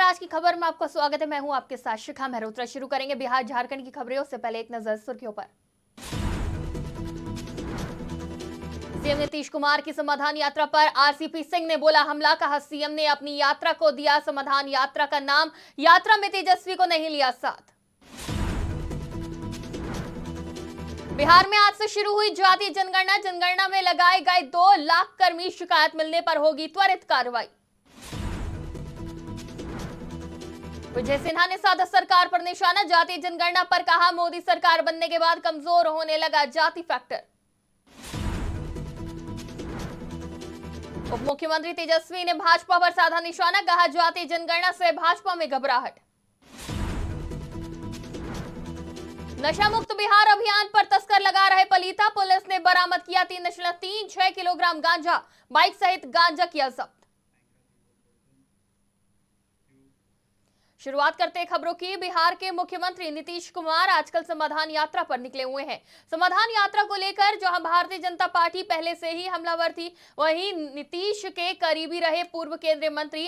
आज की खबर में आपका स्वागत है। मैं हूं आपके साथ शिखा मेहरोत्रा। शुरू करेंगे बिहार झारखंड की खबरें, उससे पहले एक नजर सुर्खियों पर। सीएम नीतीश कुमार की समाधान यात्रा पर आरसीपी सिंह ने बोला हमला। कहा सीएम ने अपनी यात्रा को दिया समाधान यात्रा का नाम, यात्रा में तेजस्वी को नहीं लिया साथ। बिहार में आज से शुरू हुई जातीय जनगणना। जनगणना में लगाए गए 2 लाख कर्मी, शिकायत मिलने पर होगी त्वरित कार्रवाई। विजय सिन्हा ने साधा सरकार पर निशाना। जातीय जनगणना पर कहा मोदी सरकार बनने के बाद कमजोर होने लगा जाति फैक्टर। उप मुख्यमंत्री तेजस्वी ने भाजपा पर साधा निशाना। कहा जातीय जनगणना से भाजपा में घबराहट। नशा मुक्त बिहार अभियान पर तस्कर लगा रहे पलीता। पुलिस ने बरामद किया 3.36 किलोग्राम गांजा, बाइक सहित गांजा किया जब्त। शुरुआत करते हैं खबरों की। बिहार के मुख्यमंत्री नीतीश कुमार आजकल समाधान यात्रा पर निकले हुए हैं। समाधान यात्रा को लेकर जहां भारतीय जनता पार्टी पहले से ही हमलावर थी, वहीं नीतीश के करीबी रहे पूर्व केंद्रीय मंत्री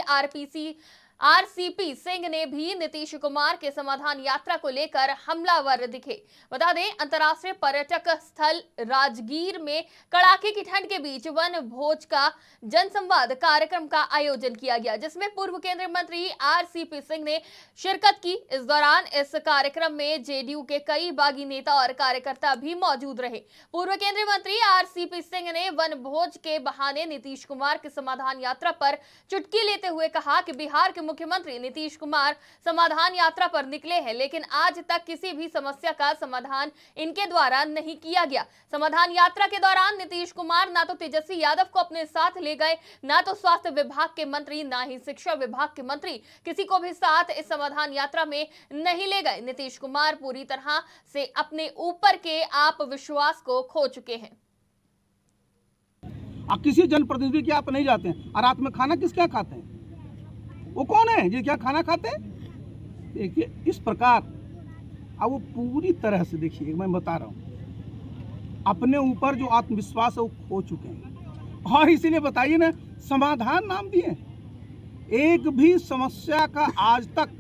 आरसीपी सिंह ने भी नीतीश कुमार के समाधान यात्रा को लेकर हमलावर दिखे। बता दें, अंतर्राष्ट्रीय पर्यटक स्थल राजगीर में कड़ाके की ठंड के बीच वन भोज का जनसंवाद कार्यक्रम का आयोजन किया गया, जिसमें पूर्व केंद्रीय मंत्री आरसीपी सिंह ने शिरकत की। इस दौरान इस कार्यक्रम में जेडीयू के कई बागी नेता और कार्यकर्ता भी मौजूद रहे। पूर्व केंद्रीय मंत्री आरसीपी सिंह ने वन भोज के बहाने नीतीश कुमार की समाधान यात्रा पर चुटकी लेते हुए कहा कि बिहार के मुख्यमंत्री नीतीश कुमार समाधान यात्रा पर निकले हैं, लेकिन आज तक किसी भी समस्या का समाधान इनके द्वारा नहीं किया गया। समाधान यात्रा के दौरान नीतीश कुमार ना तो तेजस्वी यादव को अपने साथ ले गए, ना तो स्वास्थ्य विभाग के मंत्री, ना ही शिक्षा विभाग के मंत्री, किसी को भी साथ इस समाधान यात्रा में नहीं ले गए। नीतीश कुमार पूरी तरह से अपने ऊपर के आत्मविश्वास को खो चुके हैं। आप किसी जनप्रतिनिधि के आप नहीं जाते हैं और रात में खाना किसके यहाँ खाते हैं? वो कौन है जो क्या खाना खाते हैं? देखिए इस प्रकार अब वो पूरी तरह से, देखिए मैं बता रहा हूँ, अपने ऊपर जो आत्मविश्वास है वो खो चुके हैं। और इसीलिए बताइए ना, समाधान नाम दिए, एक भी समस्या का आज तक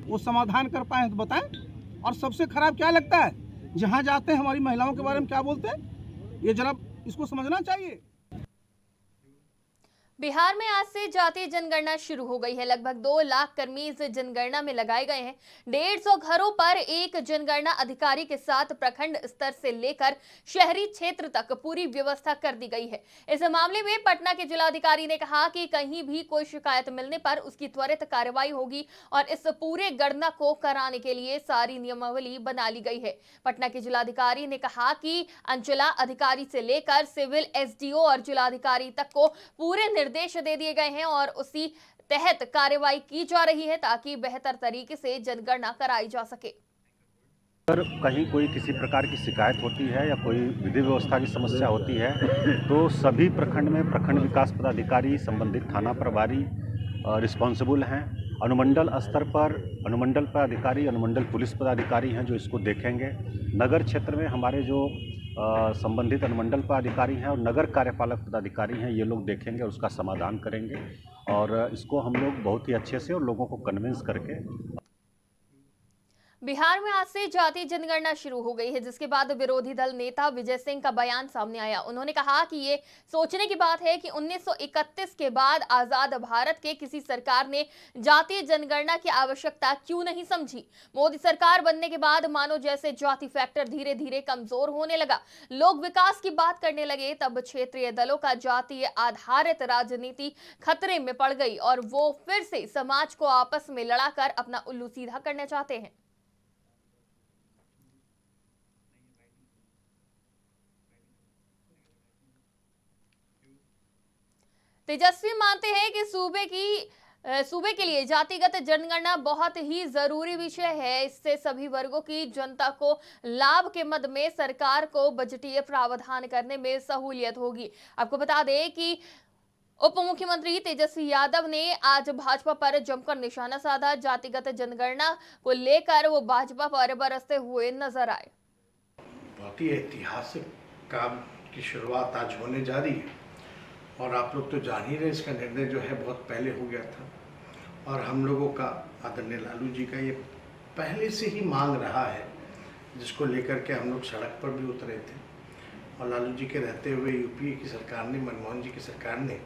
वो समाधान कर पाए तो बताएं। और सबसे खराब क्या लगता है, जहाँ जाते हैं हमारी महिलाओं के बारे में क्या बोलते हैं, ये जरा इसको समझना चाहिए। बिहार में आज से जातीय जनगणना शुरू हो गई है। लगभग 2 लाख कर्मी इस जनगणना में लगाए गए हैं। 150 घरों पर एक जनगणना अधिकारी के साथ प्रखंड स्तर से लेकर शहरी क्षेत्र तक पूरी व्यवस्था कर दी गई है। इस मामले में पटना के जिलाधिकारी ने कहा कि कहीं भी कोई शिकायत मिलने पर उसकी त्वरित कार्रवाई होगी और इस पूरे गणना को कराने के लिए सारी नियमावली बना ली गई है। पटना के जिलाधिकारी ने कहा कि अंचला अधिकारी से लेकर सिविल एसडीओ और जिलाधिकारी तक को पूरे निर्देश दे दिए गए हैं और उसी तहत कार्रवाई की जा रही है ताकि बेहतर तरीके से जनगणना कराई जा सके। अगर कहीं कोई किसी प्रकार की शिकायत होती है या कोई विधि व्यवस्था की समस्या होती है तो सभी प्रखंड में प्रखंड विकास पदाधिकारी, संबंधित थाना प्रभारी रिस्पॉन्सिबल हैं। अनुमंडल स्तर पर अनुमंडल पदाधिकारी, अनुमंडल पुलिस पदाधिकारी हैं जो इसको देखेंगे। नगर क्षेत्र में हमारे जो संबंधित अनुमंडल पदाधिकारी हैं और नगर कार्यपालक पदाधिकारी हैं, ये लोग देखेंगे और उसका समाधान करेंगे और इसको हम लोग बहुत ही अच्छे से और लोगों को कन्विंस करके। बिहार में आज से जातीय जनगणना शुरू हो गई है, जिसके बाद विरोधी दल नेता विजय सिंह का बयान सामने आया। उन्होंने कहा कि ये सोचने की बात है कि 1931 के बाद आजाद भारत के किसी सरकार ने जातीय जनगणना की आवश्यकता क्यों नहीं समझी। मोदी सरकार बनने के बाद मानो जैसे जाति फैक्टर धीरे धीरे कमजोर होने लगा, लोग विकास की बात करने लगे, तब क्षेत्रीय दलों का जातीय आधारित राजनीति खतरे में पड़ गई और वो फिर से समाज को आपस में लड़ाकर अपना उल्लू सीधा करना चाहते हैं। तेजस्वी मानते हैं कि सूबे के लिए जातिगत जनगणना बहुत ही जरूरी विषय है। इससे सभी वर्गों की जनता को लाभ के मद में सरकार को बजटीय प्रावधान करने में सहूलियत होगी। आपको बता दें कि उप मुख्यमंत्री तेजस्वी यादव ने आज भाजपा पर जमकर निशाना साधा। जातिगत जनगणना को लेकर वो भाजपा पर बरसते हुए नजर आए। बहुत ही ऐतिहासिक काम की शुरुआत आज होने जा रही है और आप लोग तो जान ही रहे, इसका निर्णय जो है बहुत पहले हो गया था और हम लोगों का आदरणीय लालू जी का ये पहले से ही मांग रहा है, जिसको लेकर के हम लोग सड़क पर भी उतरे थे। और लालू जी के रहते हुए यूपीए की सरकार ने, मनमोहन जी की सरकार ने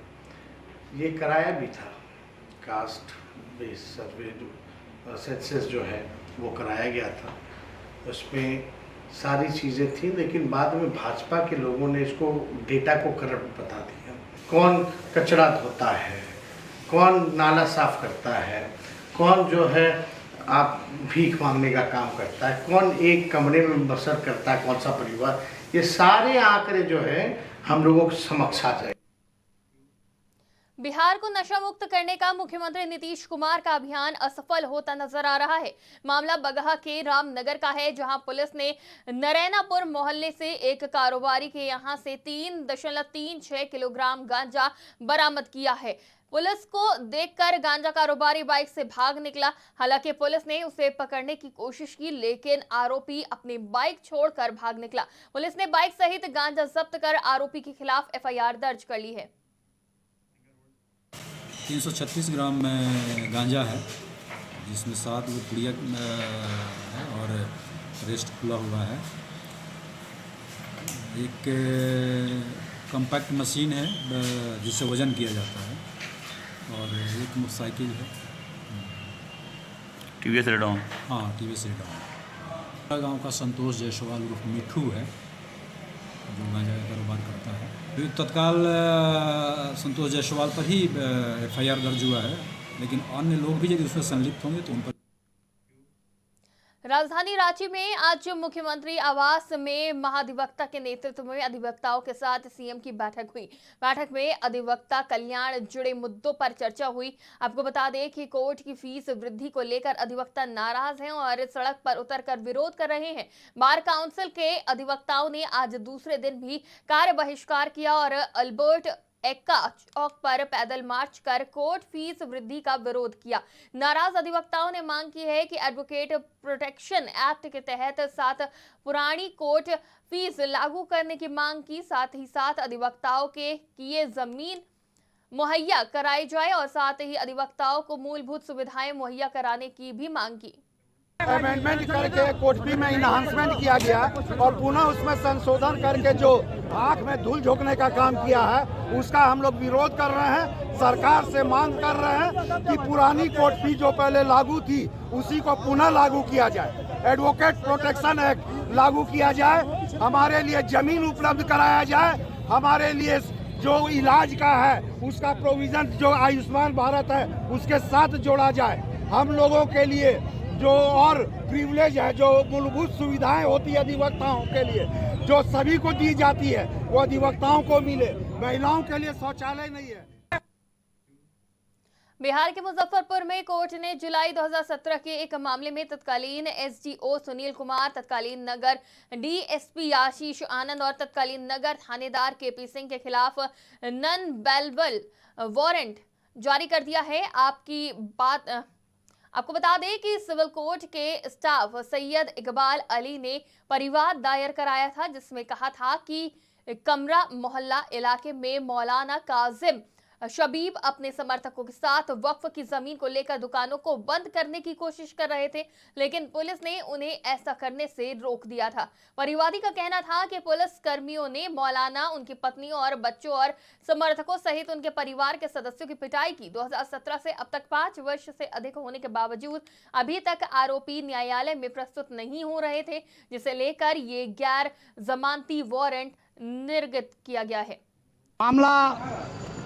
ये कराया भी था, कास्ट बेस सर्वे जो सेंसस जो है वो कराया गया था। उसमें सारी चीज़ें थी, लेकिन बाद में भाजपा के लोगों ने इसको डेटा को करप्ट बता दिया। कौन कचरा धोता है, कौन नाला साफ करता है, कौन जो है आप भीख मांगने का काम करता है, कौन एक कमरे में बसर करता है, कौन सा परिवार, ये सारे आंकड़े जो है हम लोगों के समक्ष आ जाए। बिहार को नशा मुक्त करने का मुख्यमंत्री नीतीश कुमार का अभियान असफल होता नजर आ रहा है। मामला बगहा के रामनगर का है, जहां पुलिस ने नरैनापुर मोहल्ले से एक कारोबारी के यहां से 3.36 किलोग्राम गांजा बरामद किया है। पुलिस को देखकर गांजा कारोबारी बाइक से भाग निकला। हालांकि पुलिस ने उसे पकड़ने की कोशिश की, लेकिन आरोपी अपनी बाइक छोड़कर भाग निकला। पुलिस ने बाइक सहित गांजा जब्त कर आरोपी के खिलाफ एफआईआर दर्ज कर ली है। 336 ग्राम गांजा है, जिसमें 7 वो पुड़िया है और रेस्ट खुला हुआ है। एक कॉम्पैक्ट मशीन है जिससे वज़न किया जाता है, और एक मोटरसाइकिल है टीवीएस रेडॉन। हाँ, टीवीएस रेडॉन। गांव का संतोष जायसवाल उर्फ मिठू है, जो गांजा का कारोबार करता है। तत्काल संतोष जायसवाल पर ही एफआईआर दर्ज हुआ है, लेकिन अन्य लोग भी यदि उसमें संलिप्त होंगे तो उन पर। राजधानी रांची में आज मुख्यमंत्री आवास में महाधिवक्ता के नेतृत्व में अधिवक्ताओं के साथ सीएम की बैठक हुई। बैठक में अधिवक्ता कल्याण जुड़े मुद्दों पर चर्चा हुई। आपको बता दें कि कोर्ट की फीस वृद्धि को लेकर अधिवक्ता नाराज हैं और सड़क पर उतरकर विरोध कर रहे हैं। बार काउंसिल के अधिवक्ताओं ने आज दूसरे दिन भी कार्य बहिष्कार किया और अल्बर्ट एक्का चौक पर पैदल मार्च कर कोर्ट फीस वृद्धि का विरोध किया। नाराज अधिवक्ताओं ने मांग की है कि एडवोकेट प्रोटेक्शन एक्ट के तहत 7 पुरानी कोर्ट फीस लागू करने की मांग की। साथ ही साथ अधिवक्ताओं के किए जमीन मुहैया कराई जाए और साथ ही अधिवक्ताओं को मूलभूत सुविधाएं मुहैया कराने की भी मांग की। अमेंडमेंट करके कोर्ट फी में इन्हांसमेंट किया गया और पुनः उसमें संशोधन करके जो आंख में धूल झोंकने का काम किया है, उसका हम लोग विरोध कर रहे हैं। सरकार से मांग कर रहे हैं कि पुरानी कोर्ट फी जो पहले लागू थी उसी को पुनः लागू किया जाए। एडवोकेट प्रोटेक्शन एक्ट लागू किया जाए, हमारे लिए जमीन उपलब्ध कराया जाए, हमारे लिए जो इलाज का है उसका प्रोविजन जो आयुष्मान भारत है उसके साथ जोड़ा जाए। हम लोगों के लिए जो और प्रिविलेज है, जो मूलभूत सुविधाएं होती है अधिवक्ताओं के लिए, जो सभी को दी जाती है, वो अधिवक्ताओं को मिले। महिलाओं के लिए शौचालय नहीं है। बिहार के मुजफ्फरपुर में कोर्ट ने जुलाई 2017 के एक मामले में तत्कालीन एसडीओ सुनील कुमार, तत्कालीन नगर डीएसपी आशीष आनंद और तत्कालीन नगर थानेदार केपी सिंह के खिलाफ नॉन बेलेबल वारंट जारी कर दिया है। आपको बता दें कि सिविल कोर्ट के स्टाफ सैयद इकबाल अली ने परिवाद दायर कराया था, जिसमें कहा था कि कमरा मोहल्ला इलाके में मौलाना काजिम शबीब अपने समर्थकों के साथ वक्फ की जमीन को लेकर दुकानों को बंद करने की कोशिश कर रहे थे, लेकिन पुलिस ने उन्हें ऐसा करने से रोक दिया था। परिवादी का कहना था कि पुलिस कर्मियों ने मौलाना, उनकी पत्नी और बच्चों और समर्थकों सहित उनके परिवार के सदस्यों की पिटाई की। 2017 से अब तक 5 वर्ष से अधिक होने के बावजूद अभी तक आरोपी न्यायालय में प्रस्तुत नहीं हो रहे थे, जिसे लेकर ये गैर जमानती वारंट निर्गत किया गया है। मामला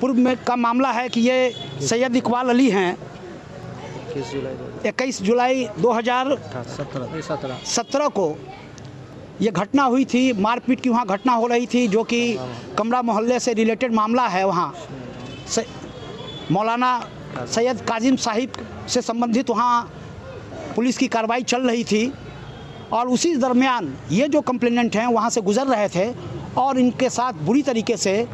पूर्व में का मामला है कि ये सैयद इकबाल अली हैं। 21 जुलाई 2017 को ये घटना हुई थी, मारपीट की वहाँ घटना हो रही थी, जो कि कमरा मोहल्ले से रिलेटेड मामला है। वहाँ मौलाना सैयद काजिम साहिब से संबंधित वहाँ पुलिस की कार्रवाई चल रही थी और उसी दरमियान ये जो कंप्लेनेंट हैं वहाँ से गुजर रहे थे और इनके साथ बुरी तरीके से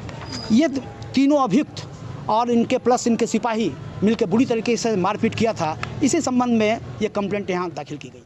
ये तीनों अभियुक्त और इनके प्लस इनके सिपाही मिलकर बुरी तरीके से मारपीट किया था। इसी संबंध में ये कंप्लेंट यहाँ दाखिल की गई।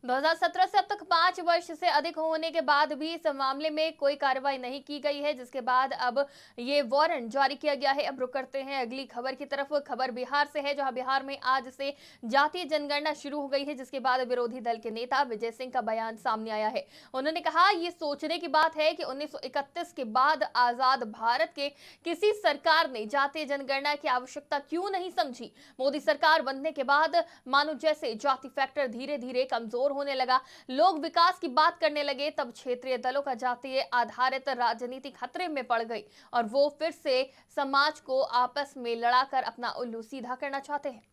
2017 से अब तक 5 वर्ष से अधिक होने के बाद भी इस मामले में कोई कार्रवाई नहीं की गई है, जिसके बाद अब ये वारंट जारी किया गया है। अब रुक करते हैं अगली खबर की तरफ। खबर बिहार से है, जहां बिहार में आज से जातीय जनगणना शुरू हो गई है, जिसके बाद विरोधी दल के नेता विजय सिंह का बयान सामने आया है। उन्होंने कहा, ये सोचने की बात है कि 1931 के बाद आजाद भारत के किसी सरकार ने जातीय जनगणना की आवश्यकता क्यों नहीं समझी। मोदी सरकार बनने के बाद मानो जैसे जाति फैक्टर धीरे धीरे कमजोर होने लगा, लोग विकास की बात करने लगे, तब क्षेत्रीय दलों का जातीय आधारित राजनीति खतरे में पड़ गई और वो फिर से समाज को आपस में लड़ाकर अपना उल्लू सीधा करना चाहते हैं।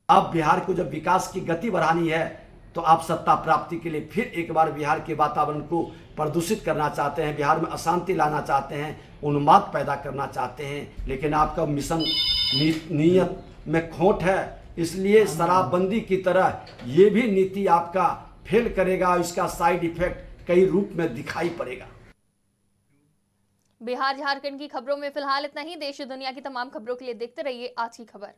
अब बिहार को जब विकास की गति बढ़ानी है तो आप सत्ता प्राप्ति के लिए फिर एक बार बिहार के वातावरण को प्रदूषित करना चाहते हैं, बिहार में अशांति लाना चाहते हैं, उन्माद पैदा करना चाहते हैं। लेकिन आपका मिशन नीयत में खोट है, इसलिए शराबबंदी की तरह ये भी नीति आपका फेल करेगा और इसका साइड इफेक्ट कई रूप में दिखाई पड़ेगा। बिहार झारखंड की खबरों में फिलहाल इतना ही। देश दुनिया की तमाम खबरों के लिए देखते रहिए आज की खबर।